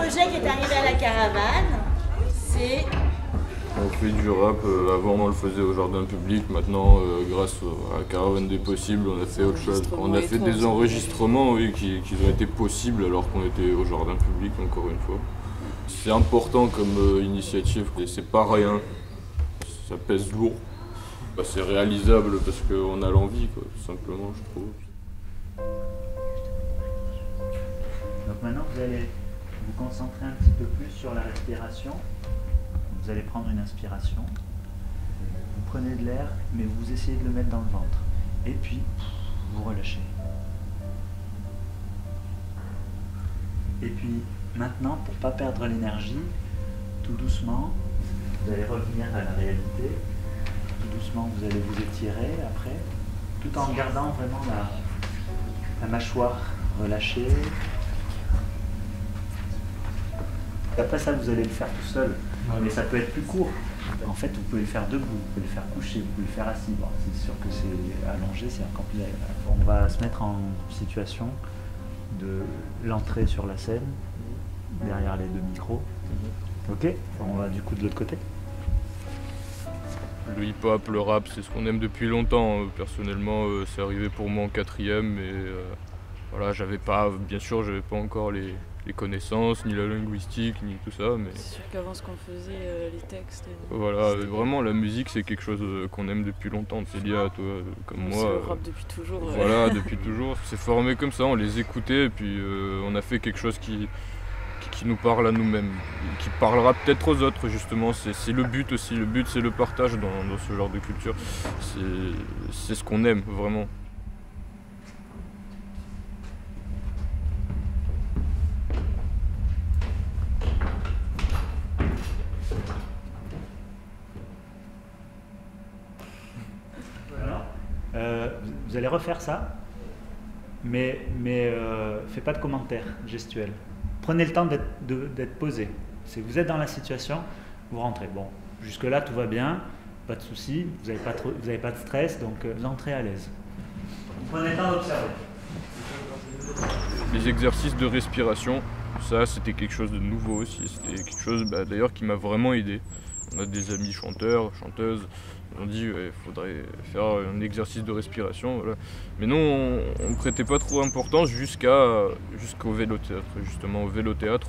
projet qui est arrivé à la caravane, c'est... On fait du rap, avant on le faisait au jardin public, maintenant grâce à la caravane des possibles on a fait autre chose. On a fait des enregistrements oui, qui ont été possibles alors qu'on était au jardin public encore une fois. C'est important comme initiative et c'est pas rien, ça pèse lourd. Bah, c'est réalisable parce qu'on a l'envie quoi, tout simplement je trouve. Donc maintenant vous allez vous concentrer un petit peu plus sur la respiration. Vous allez prendre une inspiration, vous prenez de l'air, mais vous essayez de le mettre dans le ventre. Et puis, vous relâchez. Et puis, maintenant, pour ne pas perdre l'énergie, tout doucement, vous allez revenir à la réalité. Tout doucement, vous allez vous étirer après, tout en gardant vraiment la mâchoire relâchée. Après ça, vous allez le faire tout seul. Mais ça peut être plus court. En fait, vous pouvez le faire debout, vous pouvez le faire couché, vous pouvez le faire assis. Bon, c'est sûr que c'est allongé, c'est encore plus agréable. On va se mettre en situation de l'entrée sur la scène, derrière les deux micros. Ok, on va du coup de l'autre côté. Le hip-hop, le rap, c'est ce qu'on aime depuis longtemps. Personnellement, c'est arrivé pour moi en 4e, mais voilà, bien sûr, j'avais pas encore les connaissances, ni la linguistique, ni tout ça. Mais c'est sûr qu'avant ce qu'on faisait, les textes... Voilà, vraiment la musique c'est quelque chose qu'on aime depuis longtemps. Célia, toi, comme moi... C'est le rap depuis toujours. Voilà, depuis toujours. C'est formé comme ça, on les écoutait et puis on a fait quelque chose qui nous parle à nous-mêmes, qui parlera peut-être aux autres justement. C'est le but aussi, le but c'est le partage dans ce genre de culture. C'est ce qu'on aime vraiment. Vous allez refaire ça, mais faites pas de commentaires gestuels. Prenez le temps d'être posé. Vous êtes dans la situation, vous rentrez. Bon, jusque-là tout va bien, pas de soucis, vous n'avez pas de stress, donc vous entrez à l'aise. Prenez le temps d'observer. Les exercices de respiration, ça c'était quelque chose de nouveau aussi. C'était quelque chose d'ailleurs qui m'a vraiment aidé. On a des amis chanteurs, chanteuses. On dit il faudrait faire un exercice de respiration, voilà. Mais non, on ne prêtait pas trop d'importance jusqu'au vélo-théâtre. Justement, au vélo-théâtre,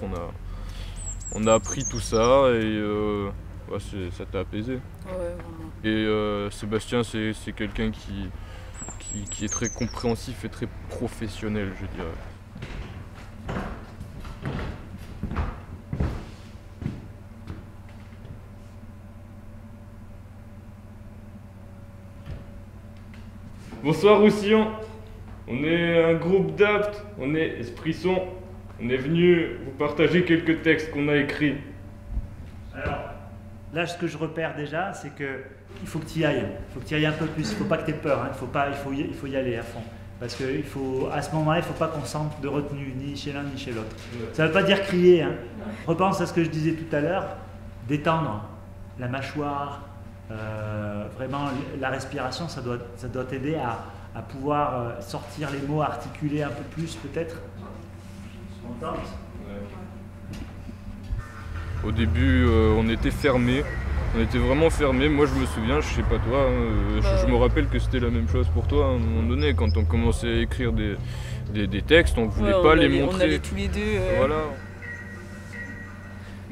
on a appris tout ça et ça t'a apaisé. Ouais, vraiment. Et Sébastien, c'est quelqu'un qui est très compréhensif et très professionnel, je dirais. Bonsoir Roussillon, on est un groupe d'aptes, on est Esprit Son, on est venu vous partager quelques textes qu'on a écrits. Alors, là ce que je repère déjà, c'est qu'il faut que tu y ailles, un peu plus, il ne faut pas que tu aies peur, hein. Il faut y aller à fond. Parce qu'à ce moment-là, il ne faut pas qu'on sente de retenue, ni chez l'un ni chez l'autre. Ça ne veut pas dire crier, hein. Repense à ce que je disais tout à l'heure, détendre la mâchoire. Vraiment, la respiration, ça doit t'aider à pouvoir sortir les mots, articuler un peu plus peut-être. Au début, on était fermés, on était vraiment fermés. Moi, je me souviens, je sais pas toi, je me rappelle que c'était la même chose pour toi à un moment donné. Quand on commençait à écrire des textes, on voulait pas les montrer. On allait tous les deux. Voilà.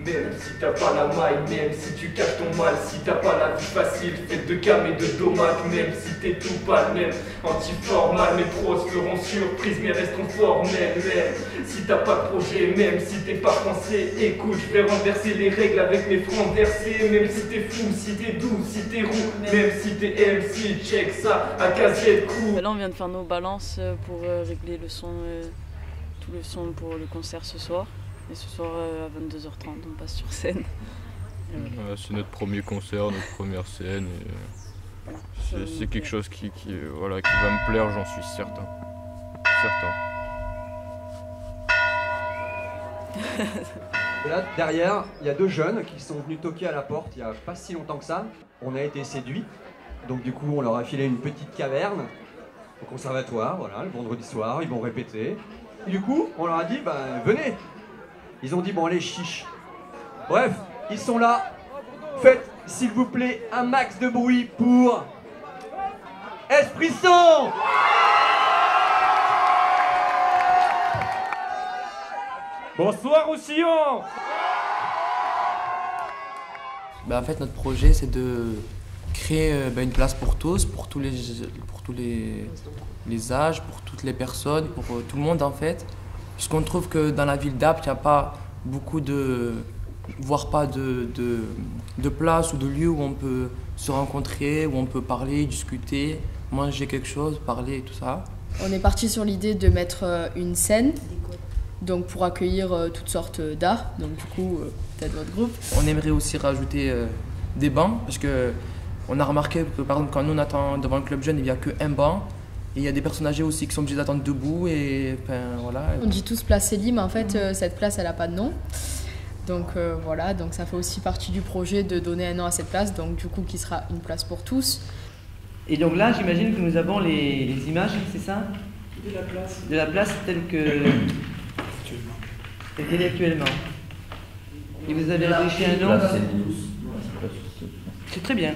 Même si t'as pas la maille, même si tu caches ton mal, si t'as pas la vie facile, faite de gamme et de domates, même si t'es tout pas le même, anti-formal, mes pros se feront surprise, mais resteront formels, même si t'as pas de projet, même si t'es pas français, écoute, je vais renverser les règles avec mes francs versés, même si t'es fou, si t'es doux, si t'es roux, même si t'es MC, check ça, à casier de crew. Là on vient de faire nos balances pour régler le son, tout le son pour le concert ce soir. Et ce soir à 22h30, on passe sur scène. C'est notre premier concert, notre première scène. C'est quelque chose qui va me plaire, j'en suis certain. Là, derrière, il y a deux jeunes qui sont venus toquer à la porte il n'y a pas si longtemps que ça. On a été séduits. Donc du coup, on leur a filé une petite caverne au conservatoire, voilà, le vendredi soir, ils vont répéter. Et du coup, on leur a dit, venez. Ils ont dit bon allez chiche. Bref, ils sont là. Faites s'il vous plaît un max de bruit pour Esprit Son. Bonsoir Roussillon. En fait, notre projet, c'est de créer une place pour tous, pour tous les âges, pour toutes les personnes, pour tout le monde en fait. Puisqu'on trouve que dans la ville d'Apt, il n'y a pas beaucoup voire pas de places ou de lieux où on peut se rencontrer, où on peut parler, discuter, manger quelque chose, parler et tout ça. On est parti sur l'idée de mettre une scène, donc pour accueillir toutes sortes d'arts, donc du coup, peut-être votre groupe. On aimerait aussi rajouter des bancs, parce qu'on a remarqué que par exemple quand nous on attend devant le club jeune, il n'y a qu'un banc, et il y a des personnes âgées aussi qui sont obligées d'attendre debout, et voilà. On dit tous place Célie, mais en fait cette place elle n'a pas de nom. Donc voilà, donc ça fait aussi partie du projet de donner un nom à cette place, donc du coup qui sera une place pour tous. Et donc là, j'imagine que nous avons les images, c'est ça? De la place. De la place telle que... actuellement. Et vous avez réfléchi un nom? C'est très bien.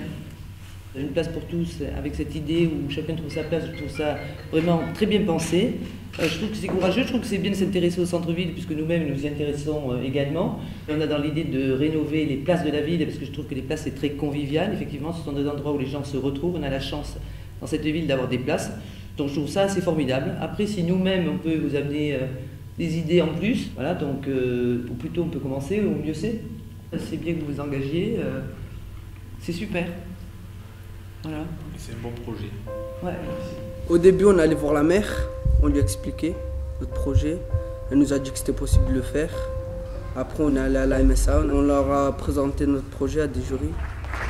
Une place pour tous, avec cette idée où chacun trouve sa place, je trouve ça vraiment très bien pensé. Je trouve que c'est courageux, je trouve que c'est bien de s'intéresser au centre-ville, puisque nous-mêmes nous y intéressons également. On a dans l'idée de rénover les places de la ville, parce que je trouve que les places c'est très convivial. Effectivement, ce sont des endroits où les gens se retrouvent. On a la chance dans cette ville d'avoir des places. Donc je trouve ça assez formidable. Après, si nous-mêmes on peut vous amener des idées en plus, voilà, donc ou plutôt on peut commencer, au mieux c'est. C'est bien que vous vous engagiez, c'est super. Voilà. C'est un bon projet. Ouais. Au début, on allait voir la mère, on lui a expliqué notre projet. Elle nous a dit que c'était possible de le faire. Après, on est allé à la MSA, on leur a présenté notre projet à des jurys.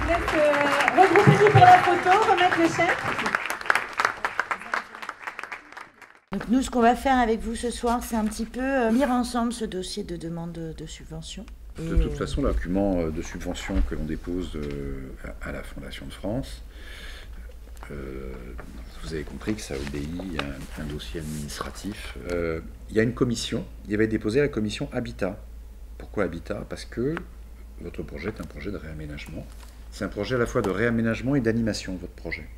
Regroupez-vous pour la photo, remettre le chef. Donc nous, ce qu'on va faire avec vous ce soir, c'est un petit peu lire ensemble ce dossier de demande de subvention. De toute façon, le document de subvention que l'on dépose à la Fondation de France, vous avez compris que ça obéit à un dossier administratif. Il y a une commission, il y avait déposé la commission Habitat. Pourquoi Habitat? Parce que votre projet est un projet de réaménagement. C'est un projet à la fois de réaménagement et d'animation, votre projet.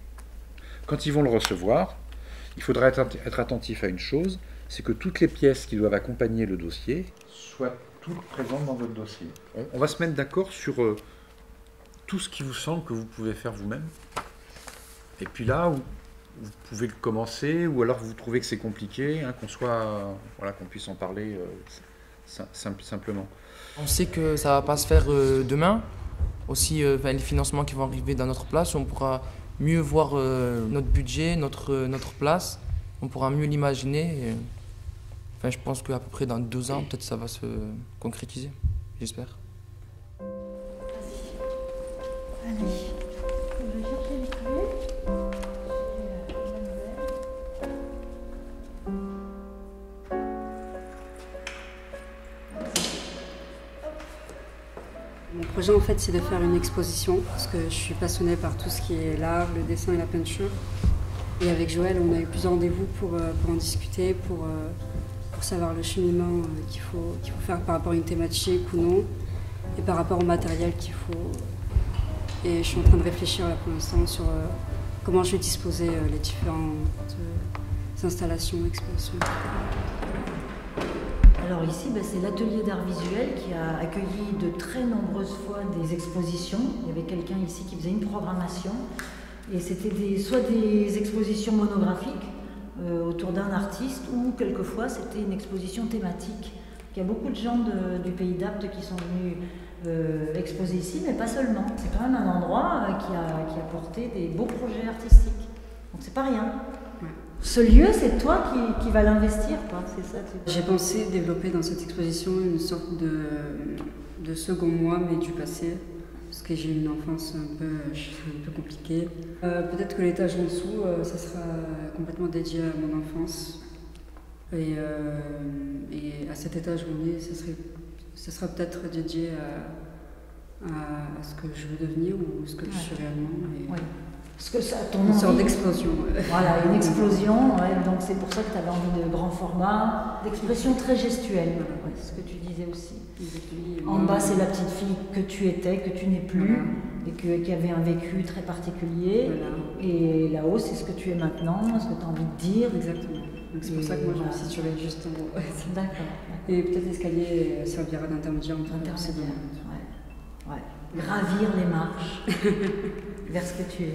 Quand ils vont le recevoir, il faudra être attentif à une chose, c'est que toutes les pièces qui doivent accompagner le dossier soient toutes présentes dans votre dossier. On va se mettre d'accord sur tout ce qui vous semble que vous pouvez faire vous-même. Et puis là, vous pouvez le commencer, ou alors vous trouvez que c'est compliqué, hein, qu'on puisse en parler simplement. On sait que ça ne va pas se faire demain. Aussi, les financements qui vont arriver dans notre place, on pourra mieux voir notre budget, notre place. On pourra mieux l'imaginer. Je pense qu'à peu près dans 2 ans, peut-être ça va se concrétiser, j'espère. Allez, je vais chercher les clés. Mon projet en fait c'est de faire une exposition parce que je suis passionnée par tout ce qui est l'art, le dessin et la peinture. Et avec Joël on a eu plusieurs rendez-vous pour en discuter, pour savoir le cheminement qu'il faut faire par rapport à une thématique ou non, et par rapport au matériel qu'il faut. Et je suis en train de réfléchir là pour l'instant sur comment je vais disposer les différentes installations, expositions, etc. Alors ici, c'est l'atelier d'art visuel qui a accueilli de très nombreuses fois des expositions. Il y avait quelqu'un ici qui faisait une programmation, et c'était soit des expositions monographiques autour d'un artiste, ou quelquefois c'était une exposition thématique. Il y a beaucoup de gens du pays d'Apt qui sont venus exposer ici, mais pas seulement. C'est quand même un endroit qui a porté des beaux projets artistiques. Donc c'est pas rien. Ce lieu, c'est toi qui vas l'investir, quoi, c'est ça? J'ai pensé développer dans cette exposition une sorte de second moi, mais du passé, parce que j'ai eu une enfance un peu compliquée. Peut-être que l'étage en dessous, ça sera complètement dédié à mon enfance. Et à cet étage où on est, ça sera peut-être dédié à ce que je veux devenir ou ce que je suis réellement. Parce que ça, ton Une sorte envie- d'explosion. Voilà, une explosion. Ouais, donc c'est pour ça que tu avais envie de grand format, d'expression très gestuelle. Ouais, c'est ce que tu disais aussi. En bas, c'est la petite fille que tu étais, que tu n'es plus, et qui avait un vécu très particulier. Et là-haut, c'est ce que tu es maintenant, ce que tu as envie de dire. Exactement. Donc c'est pour ça que moi je me situerai juste en haut. D'accord. Et peut-être l'escalier servira d'intermédiaire entre Intermédiaire, ouais. Gravir les marches vers ce que tu es.